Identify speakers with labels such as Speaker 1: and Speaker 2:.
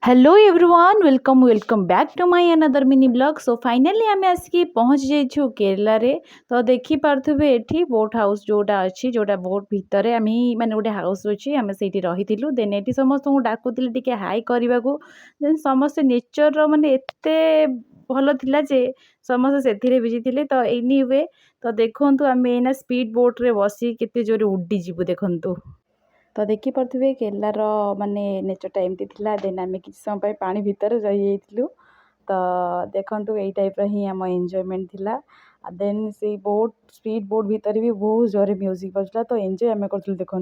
Speaker 1: Hello everyone welcome back to my another mini blog. So finally आम आसिक पहुँच जाइछु केरला रे। तो देखी पार्थुबे एठी बोट हाउस जोटा अच्छी जोटा बोट भितर आम माने गोटे हाउस अच्छी आम से रही देन ये समस्त डाकुली टिके हाई करने को देन समस्ते नेचर माने एते भल थिला जे समस्ते से बिजी थे। तो एनी वे तो देखु आम एना स्पीड बोट रे बसी केते जोरे उड्डी जीवु देखंतु। तो देखिपे केरलार माने नेचरटा एमती थिला देन आम कि समय पानी भितर रही तो देखु यही टाइप ही आम एंजॉयमेंट थिला। देन से बोट स्पीड बोट भितर भी बहुत जोरे म्यूजिक बजला तो एंजॉय आम कर देखु।